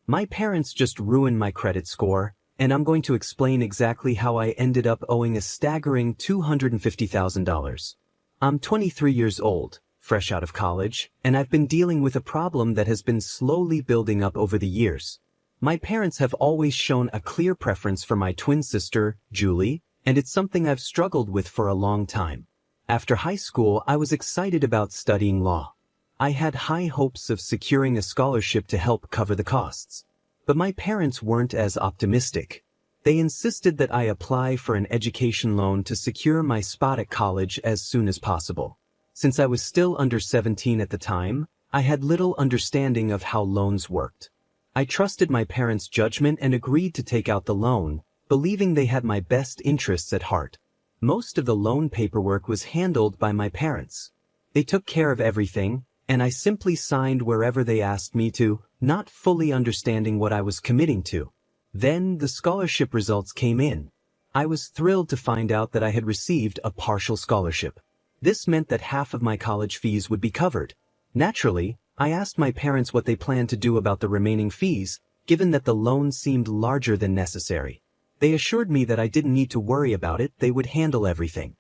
My parents just ruined my credit score, and I'm going to explain exactly how I ended up owing a staggering $250,000. I'm 23 years old, fresh out of college, and I've been dealing with a problem that has been slowly building up over the years. My parents have always shown a clear preference for my twin sister, Julie, and it's something I've struggled with for a long time. After high school, I was excited about studying law. I had high hopes of securing a scholarship to help cover the costs. But my parents weren't as optimistic. They insisted that I apply for an education loan to secure my spot at college as soon as possible. Since I was still under 17 at the time, I had little understanding of how loans worked. I trusted my parents' judgment and agreed to take out the loan, believing they had my best interests at heart. Most of the loan paperwork was handled by my parents. They took care of everything, and I simply signed wherever they asked me to, not fully understanding what I was committing to. Then the scholarship results came in. I was thrilled to find out that I had received a partial scholarship. This meant that half of my college fees would be covered. Naturally, I asked my parents what they planned to do about the remaining fees, given that the loan seemed larger than necessary. They assured me that I didn't need to worry about it, they would handle everything.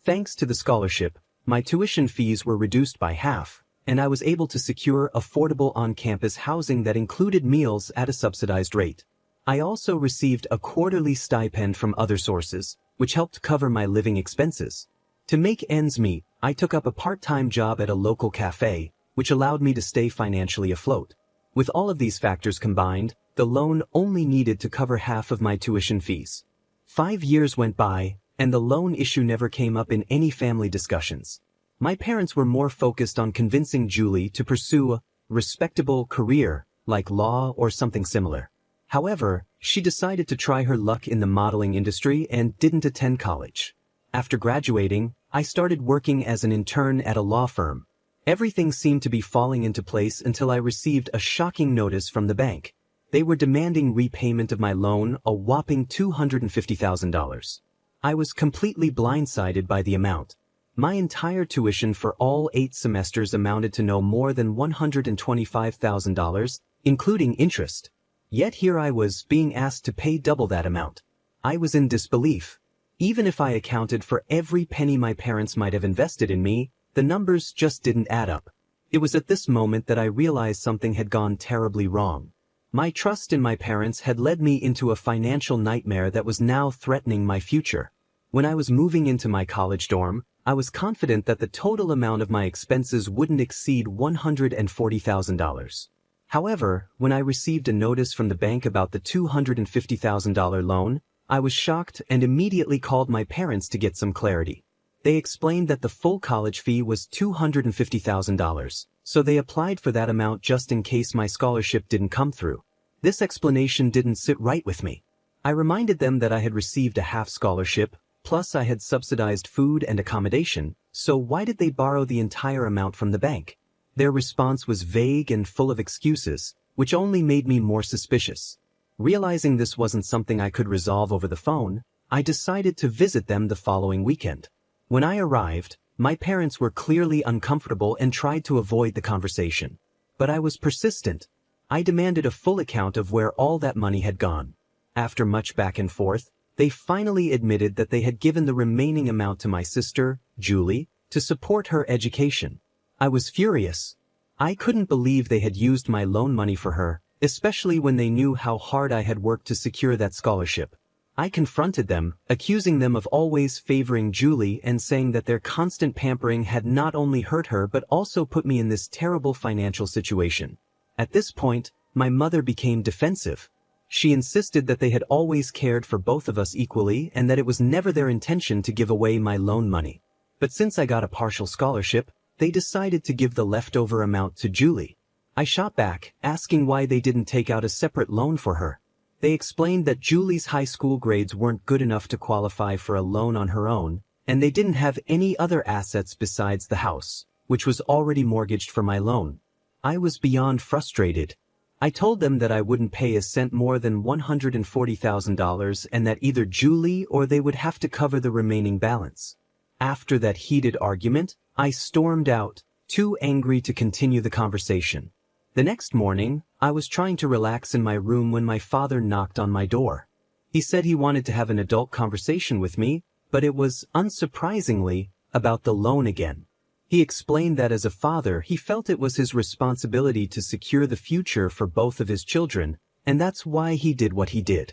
Thanks to the scholarship, my tuition fees were reduced by half, and I was able to secure affordable on-campus housing that included meals at a subsidized rate. I also received a quarterly stipend from other sources, which helped cover my living expenses. To make ends meet, I took up a part-time job at a local cafe, which allowed me to stay financially afloat. With all of these factors combined, the loan only needed to cover half of my tuition fees. 5 years went by, and the loan issue never came up in any family discussions. My parents were more focused on convincing Julie to pursue a respectable career, like law or something similar. However, she decided to try her luck in the modeling industry and didn't attend college. After graduating, I started working as an intern at a law firm. Everything seemed to be falling into place until I received a shocking notice from the bank. They were demanding repayment of my loan, a whopping $250,000. I was completely blindsided by the amount. My entire tuition for all 8 semesters amounted to no more than $125,000, including interest. Yet here I was being asked to pay double that amount. I was in disbelief. Even if I accounted for every penny my parents might have invested in me, the numbers just didn't add up. It was at this moment that I realized something had gone terribly wrong. My trust in my parents had led me into a financial nightmare that was now threatening my future. When I was moving into my college dorm, I was confident that the total amount of my expenses wouldn't exceed $140,000. However, when I received a notice from the bank about the $250,000 loan, I was shocked and immediately called my parents to get some clarity. They explained that the full college fee was $250,000, so they applied for that amount just in case my scholarship didn't come through. This explanation didn't sit right with me. I reminded them that I had received a half scholarship, plus I had subsidized food and accommodation, so why did they borrow the entire amount from the bank? Their response was vague and full of excuses, which only made me more suspicious. Realizing this wasn't something I could resolve over the phone, I decided to visit them the following weekend. When I arrived, my parents were clearly uncomfortable and tried to avoid the conversation. But I was persistent. I demanded a full account of where all that money had gone. After much back and forth, they finally admitted that they had given the remaining amount to my sister, Julie, to support her education. I was furious. I couldn't believe they had used my loan money for her, especially when they knew how hard I had worked to secure that scholarship. I confronted them, accusing them of always favoring Julie and saying that their constant pampering had not only hurt her but also put me in this terrible financial situation. At this point, my mother became defensive. She insisted that they had always cared for both of us equally and that it was never their intention to give away my loan money. But since I got a partial scholarship, they decided to give the leftover amount to Julie. I shot back, asking why they didn't take out a separate loan for her. They explained that Julie's high school grades weren't good enough to qualify for a loan on her own, and they didn't have any other assets besides the house, which was already mortgaged for my loan. I was beyond frustrated. I told them that I wouldn't pay a cent more than $140,000 and that either Julie or they would have to cover the remaining balance. After that heated argument, I stormed out, too angry to continue the conversation. The next morning, I was trying to relax in my room when my father knocked on my door. He said he wanted to have an adult conversation with me, but it was, unsurprisingly, about the loan again. He explained that as a father he felt it was his responsibility to secure the future for both of his children, and that's why he did what he did.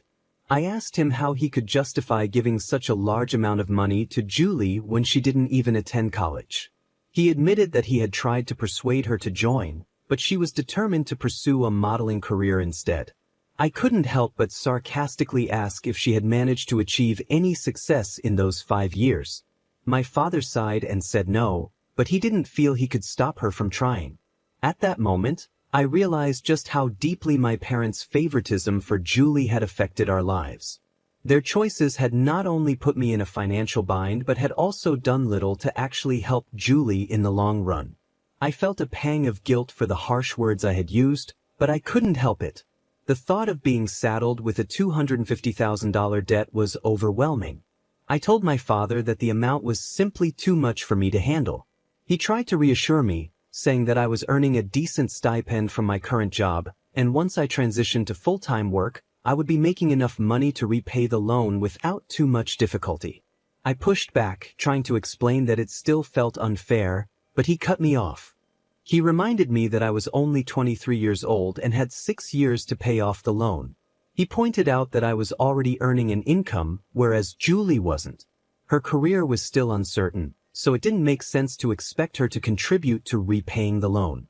I asked him how he could justify giving such a large amount of money to Julie when she didn't even attend college. He admitted that he had tried to persuade her to join, but she was determined to pursue a modeling career instead. I couldn't help but sarcastically ask if she had managed to achieve any success in those 5 years. My father sighed and said no, but he didn't feel he could stop her from trying. At that moment, I realized just how deeply my parents' favoritism for Julie had affected our lives. Their choices had not only put me in a financial bind but had also done little to actually help Julie in the long run. I felt a pang of guilt for the harsh words I had used, but I couldn't help it. The thought of being saddled with a $250,000 debt was overwhelming. I told my father that the amount was simply too much for me to handle. He tried to reassure me, saying that I was earning a decent stipend from my current job, and once I transitioned to full-time work, I would be making enough money to repay the loan without too much difficulty. I pushed back, trying to explain that it still felt unfair, but he cut me off. He reminded me that I was only 23 years old and had 6 years to pay off the loan. He pointed out that I was already earning an income, whereas Julie wasn't. Her career was still uncertain, so it didn't make sense to expect her to contribute to repaying the loan.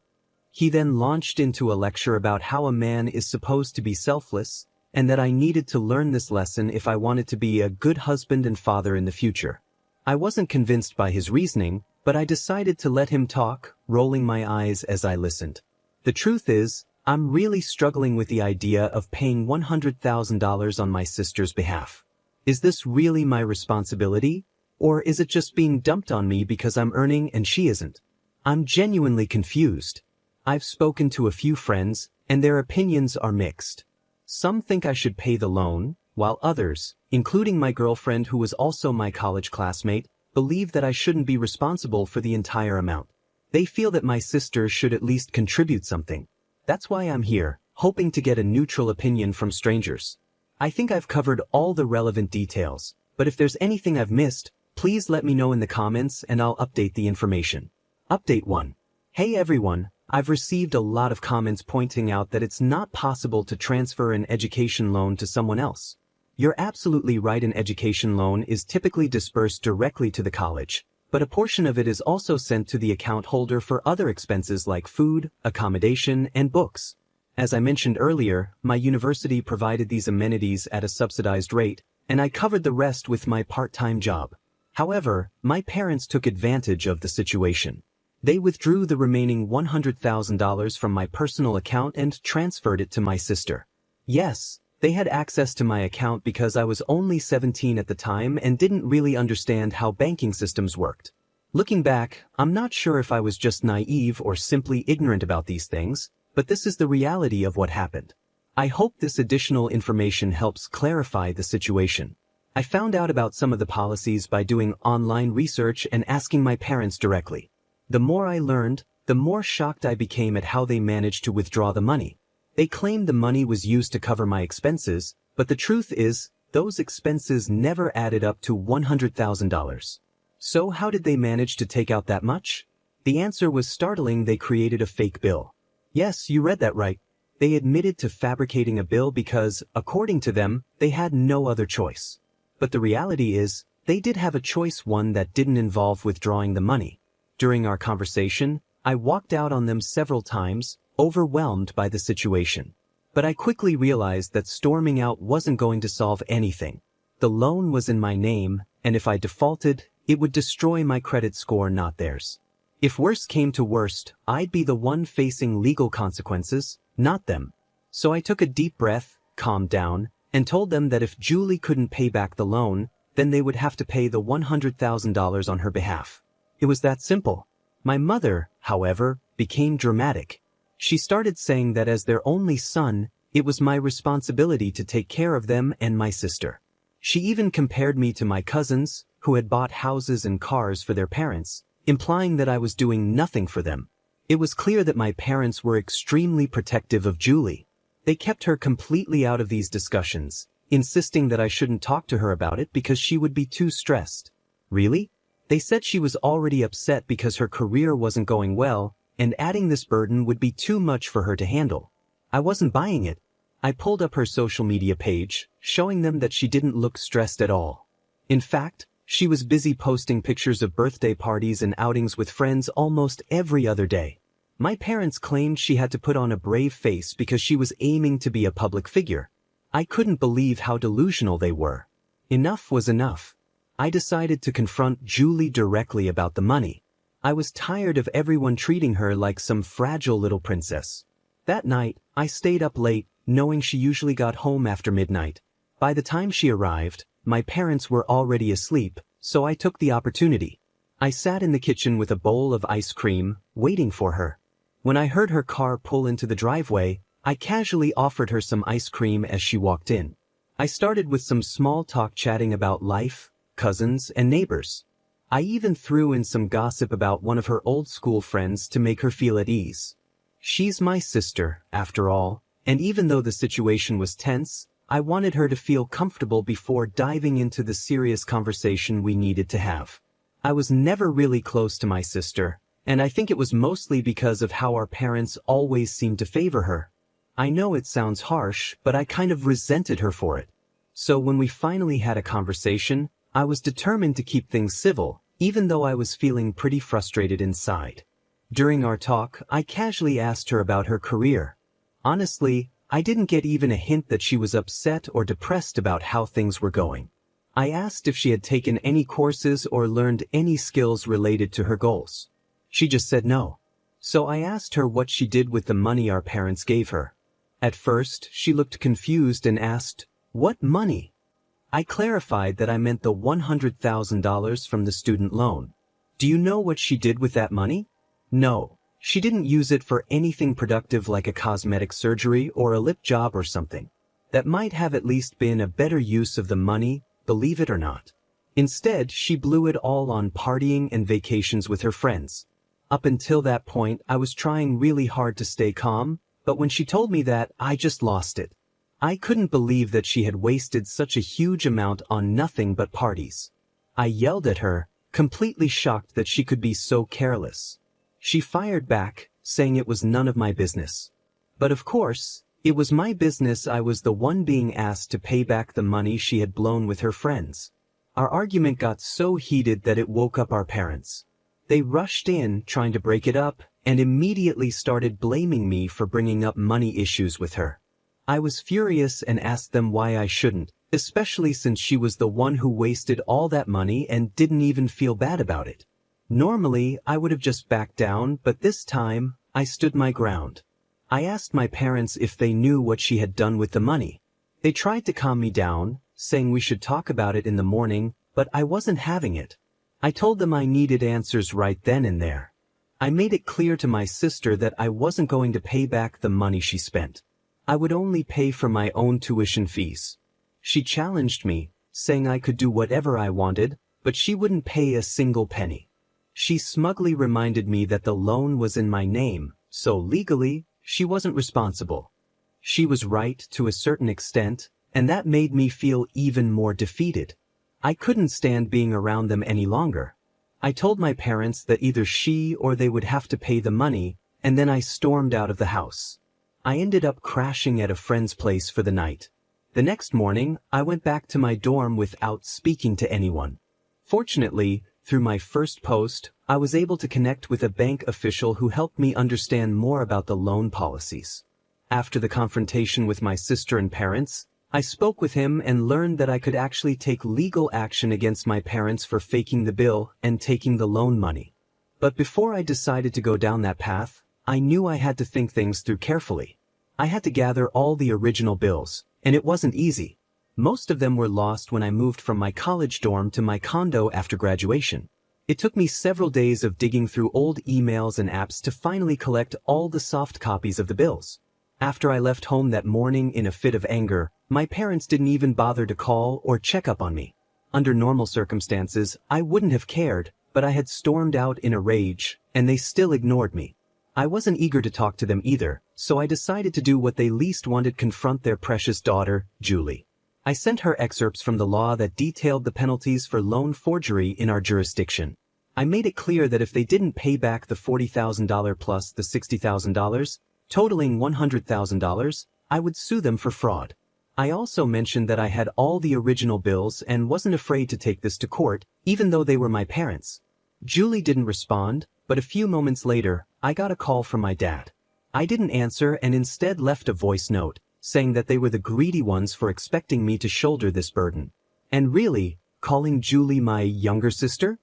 He then launched into a lecture about how a man is supposed to be selfless, and that I needed to learn this lesson if I wanted to be a good husband and father in the future. I wasn't convinced by his reasoning, but I decided to let him talk, rolling my eyes as I listened. The truth is, I'm really struggling with the idea of paying $100,000 on my sister's behalf. Is this really my responsibility? Or is it just being dumped on me because I'm earning and she isn't? I'm genuinely confused. I've spoken to a few friends, and their opinions are mixed. Some think I should pay the loan, while others, including my girlfriend who was also my college classmate, believe that I shouldn't be responsible for the entire amount. They feel that my sister should at least contribute something. That's why I'm here, hoping to get a neutral opinion from strangers. I think I've covered all the relevant details, but if there's anything I've missed, please let me know in the comments and I'll update the information. Update 1. Hey everyone, I've received a lot of comments pointing out that it's not possible to transfer an education loan to someone else. You're absolutely right, an education loan is typically disbursed directly to the college, but a portion of it is also sent to the account holder for other expenses like food, accommodation, and books. As I mentioned earlier, my university provided these amenities at a subsidized rate, and I covered the rest with my part-time job. However, my parents took advantage of the situation. They withdrew the remaining $100,000 from my personal account and transferred it to my sister. Yes, they had access to my account because I was only 17 at the time and didn't really understand how banking systems worked. Looking back, I'm not sure if I was just naive or simply ignorant about these things, but this is the reality of what happened. I hope this additional information helps clarify the situation. I found out about some of the policies by doing online research and asking my parents directly. The more I learned, the more shocked I became at how they managed to withdraw the money. They claimed the money was used to cover my expenses, but the truth is, those expenses never added up to $100,000. So how did they manage to take out that much? The answer was startling: they created a fake bill. Yes, you read that right. They admitted to fabricating a bill because, according to them, they had no other choice. But the reality is, they did have a choice, one that didn't involve withdrawing the money. During our conversation, I walked out on them several times, overwhelmed by the situation. But I quickly realized that storming out wasn't going to solve anything. The loan was in my name, and if I defaulted, it would destroy my credit score, not theirs. If worst came to worst, I'd be the one facing legal consequences, not them. So I took a deep breath, calmed down, and told them that if Julie couldn't pay back the loan, then they would have to pay the $100,000 on her behalf. It was that simple. My mother, however, became dramatic. She started saying that as their only son, it was my responsibility to take care of them and my sister. She even compared me to my cousins, who had bought houses and cars for their parents, implying that I was doing nothing for them. It was clear that my parents were extremely protective of Julie. They kept her completely out of these discussions, insisting that I shouldn't talk to her about it because she would be too stressed. Really? They said she was already upset because her career wasn't going well, and adding this burden would be too much for her to handle. I wasn't buying it. I pulled up her social media page, showing them that she didn't look stressed at all. In fact, she was busy posting pictures of birthday parties and outings with friends almost every other day. My parents claimed she had to put on a brave face because she was aiming to be a public figure. I couldn't believe how delusional they were. Enough was enough. I decided to confront Julie directly about the money. I was tired of everyone treating her like some fragile little princess. That night, I stayed up late, knowing she usually got home after midnight. By the time she arrived, my parents were already asleep, so I took the opportunity. I sat in the kitchen with a bowl of ice cream, waiting for her. When I heard her car pull into the driveway, I casually offered her some ice cream as she walked in. I started with some small talk chatting about life, cousins, and neighbors. I even threw in some gossip about one of her old school friends to make her feel at ease. She's my sister, after all, and even though the situation was tense, I wanted her to feel comfortable before diving into the serious conversation we needed to have. I was never really close to my sister, and I think it was mostly because of how our parents always seemed to favor her. I know it sounds harsh, but I kind of resented her for it. So when we finally had a conversation, I was determined to keep things civil, even though I was feeling pretty frustrated inside. During our talk, I casually asked her about her career. Honestly, I didn't get even a hint that she was upset or depressed about how things were going. I asked if she had taken any courses or learned any skills related to her goals. She just said no. So I asked her what she did with the money our parents gave her. At first, she looked confused and asked, "What money?" I clarified that I meant the $100,000 from the student loan. "Do you know what she did with that money?" "No. She didn't use it for anything productive like a cosmetic surgery or a lip job or something. That might have at least been a better use of the money, believe it or not. Instead, she blew it all on partying and vacations with her friends. Up until that point, I was trying really hard to stay calm, but when she told me that, I just lost it. I couldn't believe that she had wasted such a huge amount on nothing but parties. I yelled at her, completely shocked that she could be so careless. She fired back, saying it was none of my business. But of course, it was my business. I was the one being asked to pay back the money she had blown with her friends. Our argument got so heated that it woke up our parents. They rushed in, trying to break it up, and immediately started blaming me for bringing up money issues with her. I was furious and asked them why I shouldn't, especially since she was the one who wasted all that money and didn't even feel bad about it. Normally, I would have just backed down, but this time, I stood my ground. I asked my parents if they knew what she had done with the money. They tried to calm me down, saying we should talk about it in the morning, but I wasn't having it. I told them I needed answers right then and there. I made it clear to my sister that I wasn't going to pay back the money she spent. I would only pay for my own tuition fees. She challenged me, saying I could do whatever I wanted, but she wouldn't pay a single penny. She smugly reminded me that the loan was in my name, so legally, she wasn't responsible. She was right to a certain extent, and that made me feel even more defeated. I couldn't stand being around them any longer. I told my parents that either she or they would have to pay the money, and then I stormed out of the house. I ended up crashing at a friend's place for the night. The next morning, I went back to my dorm without speaking to anyone. Fortunately, through my first post, I was able to connect with a bank official who helped me understand more about the loan policies. After the confrontation with my sister and parents, I spoke with him and learned that I could actually take legal action against my parents for faking the bill and taking the loan money. But before I decided to go down that path, I knew I had to think things through carefully. I had to gather all the original bills, and it wasn't easy. Most of them were lost when I moved from my college dorm to my condo after graduation. It took me several days of digging through old emails and apps to finally collect all the soft copies of the bills. After I left home that morning in a fit of anger, my parents didn't even bother to call or check up on me. Under normal circumstances, I wouldn't have cared, but I had stormed out in a rage, and they still ignored me. I wasn't eager to talk to them either, so I decided to do what they least wanted: confront their precious daughter, Julie. I sent her excerpts from the law that detailed the penalties for loan forgery in our jurisdiction. I made it clear that if they didn't pay back the $40,000 plus the $60,000, totaling $100,000, I would sue them for fraud. I also mentioned that I had all the original bills and wasn't afraid to take this to court, even though they were my parents. Julie didn't respond, but a few moments later, I got a call from my dad. I didn't answer and instead left a voice note, saying that they were the greedy ones for expecting me to shoulder this burden. And really, calling Julie my younger sister?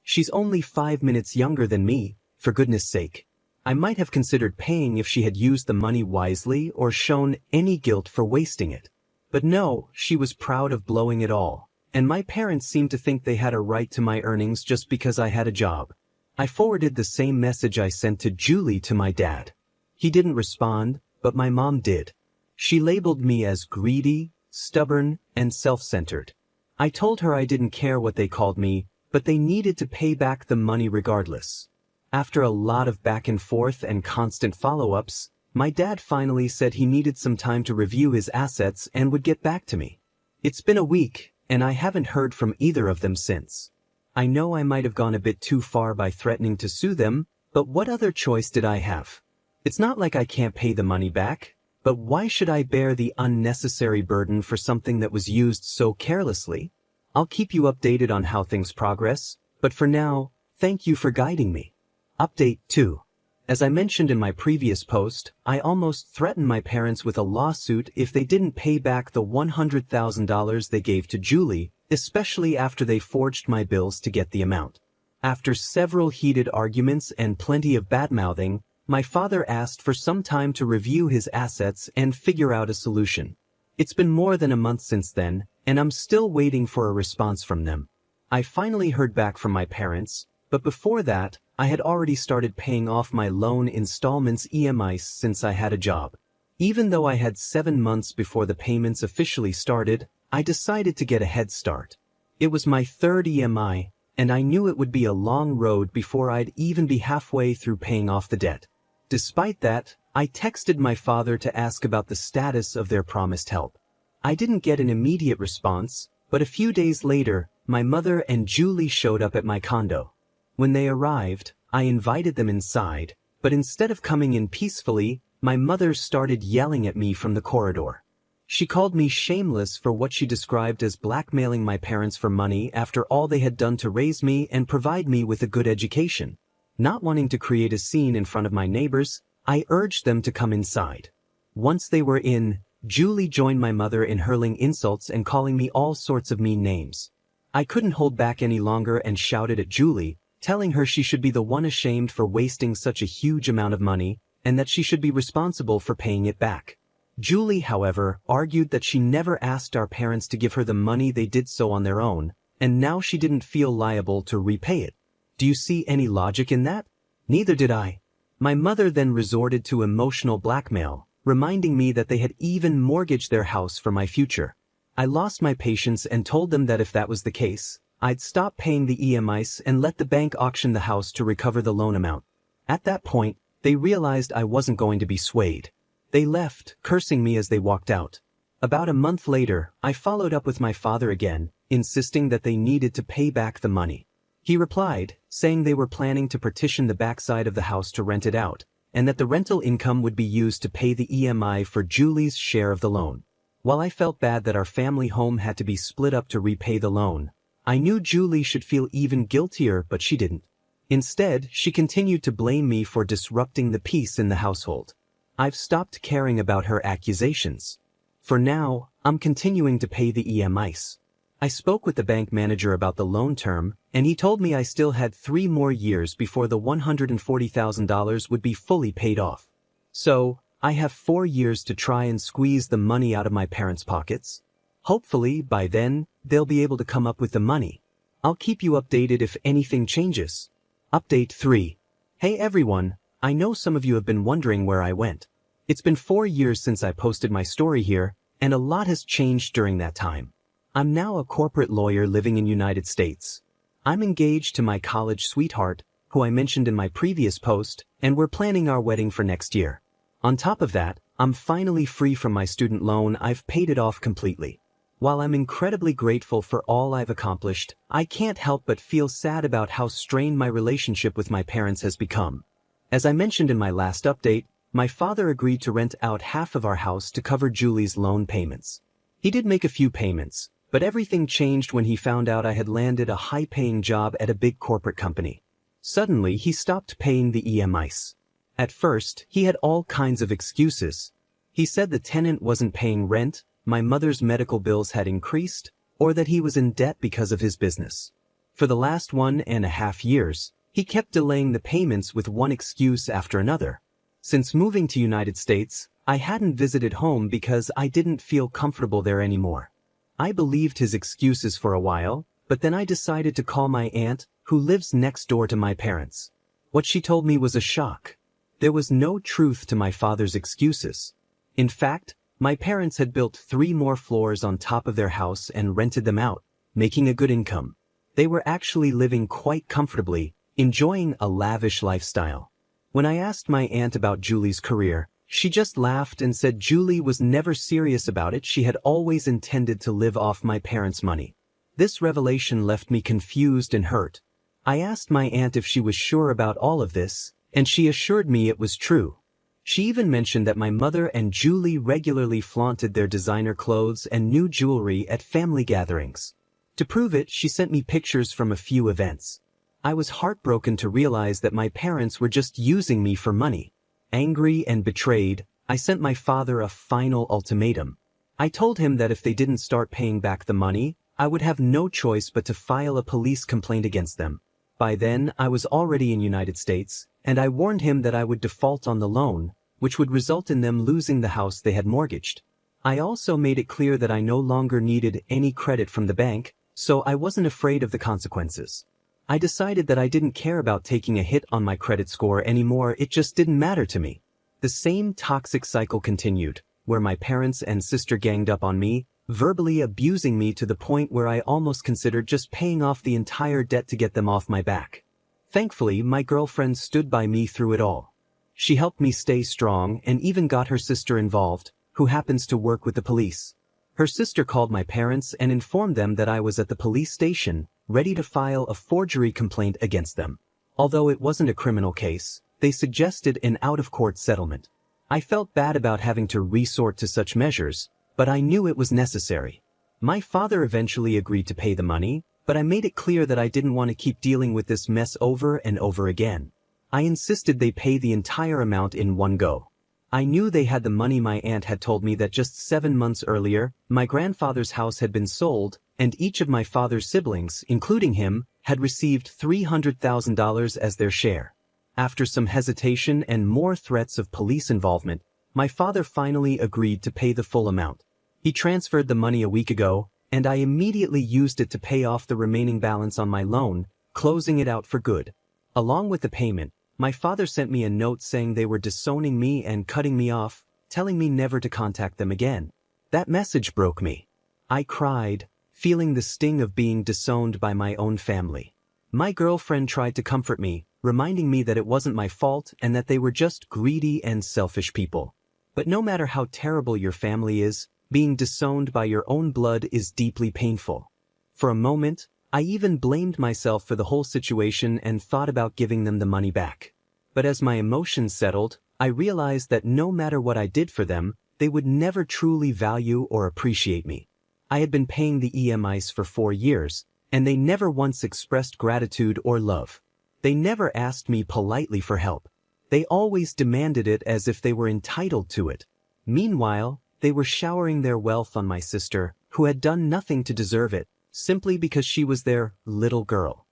She's only 5 minutes younger than me, for goodness sake. I might have considered paying if she had used the money wisely or shown any guilt for wasting it. But no, she was proud of blowing it all, and my parents seemed to think they had a right to my earnings just because I had a job. I forwarded the same message I sent to Julie to my dad. He didn't respond, but my mom did. She labeled me as greedy, stubborn, and self-centered. I told her I didn't care what they called me, but they needed to pay back the money regardless. After a lot of back and forth and constant follow-ups, my dad finally said he needed some time to review his assets and would get back to me. It's been a week, and I haven't heard from either of them since. I know I might have gone a bit too far by threatening to sue them, but what other choice did I have? It's not like I can't pay the money back, but why should I bear the unnecessary burden for something that was used so carelessly? I'll keep you updated on how things progress, but for now, thank you for guiding me. Update 2. As I mentioned in my previous post, I almost threatened my parents with a lawsuit if they didn't pay back the $100,000 they gave to Julie, especially after they forged my bills to get the amount. After several heated arguments and plenty of badmouthing, my father asked for some time to review his assets and figure out a solution. It's been more than a month since then, and I'm still waiting for a response from them. I finally heard back from my parents, but before that, I had already started paying off my loan installments (EMIs) since I had a job. Even though I had 7 months before the payments officially started, I decided to get a head start. It was my third EMI, and I knew it would be a long road before I'd even be halfway through paying off the debt. Despite that, I texted my father to ask about the status of their promised help. I didn't get an immediate response, but a few days later, my mother and Julie showed up at my condo. When they arrived, I invited them inside, but instead of coming in peacefully, my mother started yelling at me from the corridor. She called me shameless for what she described as blackmailing my parents for money after all they had done to raise me and provide me with a good education. Not wanting to create a scene in front of my neighbors, I urged them to come inside. Once they were in, Julie joined my mother in hurling insults and calling me all sorts of mean names. I couldn't hold back any longer and shouted at Julie, telling her she should be the one ashamed for wasting such a huge amount of money, and that she should be responsible for paying it back. Julie, however, argued that she never asked our parents to give her the money; they did so on their own, and now she didn't feel liable to repay it. Do you see any logic in that? Neither did I. My mother then resorted to emotional blackmail, reminding me that they had even mortgaged their house for my future. I lost my patience and told them that if that was the case, I'd stop paying the EMIs and let the bank auction the house to recover the loan amount. At that point, they realized I wasn't going to be swayed. They left, cursing me as they walked out. About a month later, I followed up with my father again, insisting that they needed to pay back the money. He replied, saying they were planning to partition the backside of the house to rent it out, and that the rental income would be used to pay the EMI for Julie's share of the loan. While I felt bad that our family home had to be split up to repay the loan, I knew Julie should feel even guiltier, but she didn't. Instead, she continued to blame me for disrupting the peace in the household. I've stopped caring about her accusations. For now, I'm continuing to pay the EMIs. I spoke with the bank manager about the loan term, and he told me I still had 3 more years before the $140,000 would be fully paid off. So, I have 4 years to try and squeeze the money out of my parents' pockets. Hopefully, by then, they'll be able to come up with the money. I'll keep you updated if anything changes. Update 3. Hey everyone, I know some of you have been wondering where I went. It's been 4 years since I posted my story here, and a lot has changed during that time. I'm now a corporate lawyer living in United States. I'm engaged to my college sweetheart, who I mentioned in my previous post, and we're planning our wedding for next year. On top of that, I'm finally free from my student loan. I've paid it off completely. While I'm incredibly grateful for all I've accomplished, I can't help but feel sad about how strained my relationship with my parents has become. As I mentioned in my last update, my father agreed to rent out half of our house to cover Julie's loan payments. He did make a few payments, but everything changed when he found out I had landed a high-paying job at a big corporate company. Suddenly, he stopped paying the EMIs. At first, he had all kinds of excuses. He said the tenant wasn't paying rent, my mother's medical bills had increased, or that he was in debt because of his business. For the last 1.5 years, he kept delaying the payments with one excuse after another. Since moving to United States, I hadn't visited home because I didn't feel comfortable there anymore. I believed his excuses for a while, but then I decided to call my aunt, who lives next door to my parents. What she told me was a shock. There was no truth to my father's excuses. In fact, my parents had built 3 more floors on top of their house and rented them out, making a good income. They were actually living quite comfortably, enjoying a lavish lifestyle. When I asked my aunt about Julie's career, she just laughed and said Julie was never serious about it. She had always intended to live off my parents' money. This revelation left me confused and hurt. I asked my aunt if she was sure about all of this, and she assured me it was true. She even mentioned that my mother and Julie regularly flaunted their designer clothes and new jewelry at family gatherings. To prove it, she sent me pictures from a few events. I was heartbroken to realize that my parents were just using me for money. Angry and betrayed, I sent my father a final ultimatum. I told him that if they didn't start paying back the money, I would have no choice but to file a police complaint against them. By then, I was already in United States, and I warned him that I would default on the loan, which would result in them losing the house they had mortgaged. I also made it clear that I no longer needed any credit from the bank, so I wasn't afraid of the consequences. I decided that I didn't care about taking a hit on my credit score anymore. It just didn't matter to me. The same toxic cycle continued, where my parents and sister ganged up on me, verbally abusing me to the point where I almost considered just paying off the entire debt to get them off my back. Thankfully, my girlfriend stood by me through it all. She helped me stay strong and even got her sister involved, who happens to work with the police. Her sister called my parents and informed them that I was at the police station, ready to file a forgery complaint against them. Although it wasn't a criminal case, they suggested an out-of-court settlement. I felt bad about having to resort to such measures, but I knew it was necessary. My father eventually agreed to pay the money, but I made it clear that I didn't want to keep dealing with this mess over and over again. I insisted they pay the entire amount in one go. I knew they had the money. My aunt had told me that just 7 months earlier, my grandfather's house had been sold, and each of my father's siblings, including him, had received $300,000 as their share. After some hesitation and more threats of police involvement, my father finally agreed to pay the full amount. He transferred the money a week ago, and I immediately used it to pay off the remaining balance on my loan, closing it out for good. Along with the payment, my father sent me a note saying they were disowning me and cutting me off, telling me never to contact them again. That message broke me. I cried, feeling the sting of being disowned by my own family. My girlfriend tried to comfort me, reminding me that it wasn't my fault and that they were just greedy and selfish people. But no matter how terrible your family is, being disowned by your own blood is deeply painful. For a moment, I even blamed myself for the whole situation and thought about giving them the money back. But as my emotions settled, I realized that no matter what I did for them, they would never truly value or appreciate me. I had been paying the EMIs for 4 years, and they never once expressed gratitude or love. They never asked me politely for help. They always demanded it as if they were entitled to it. Meanwhile, they were showering their wealth on my sister, who had done nothing to deserve it, simply because she was their little girl.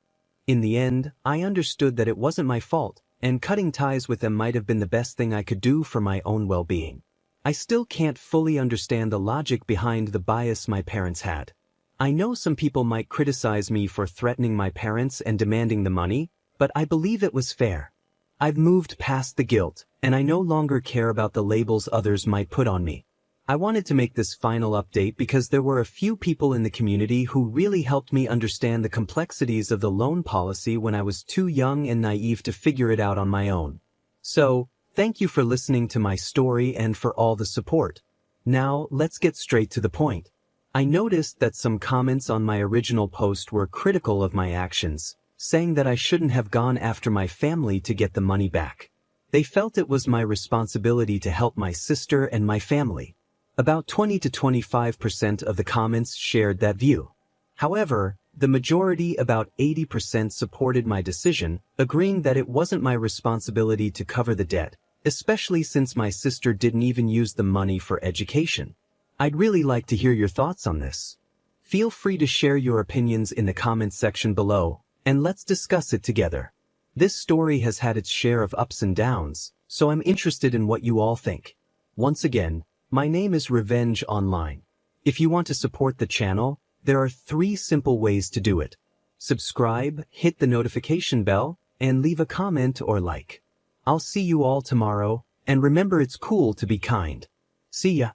In the end, I understood that it wasn't my fault, and cutting ties with them might have been the best thing I could do for my own well-being. I still can't fully understand the logic behind the bias my parents had. I know some people might criticize me for threatening my parents and demanding the money, but I believe it was fair. I've moved past the guilt, and I no longer care about the labels others might put on me. I wanted to make this final update because there were a few people in the community who really helped me understand the complexities of the loan policy when I was too young and naive to figure it out on my own. So, thank you for listening to my story and for all the support. Now, let's get straight to the point. I noticed that some comments on my original post were critical of my actions, saying that I shouldn't have gone after my family to get the money back. They felt it was my responsibility to help my sister and my family. About 20 to 25% of the comments shared that view. However, the majority, about 80%, supported my decision, agreeing that it wasn't my responsibility to cover the debt, especially since my sister didn't even use the money for education. I'd really like to hear your thoughts on this. Feel free to share your opinions in the comments section below, and let's discuss it together. This story has had its share of ups and downs, so I'm interested in what you all think. Once again, my name is Revenge Online. If you want to support the channel, there are 3 simple ways to do it. Subscribe, hit the notification bell, and leave a comment or like. I'll see you all tomorrow, and remember it's cool to be kind. See ya.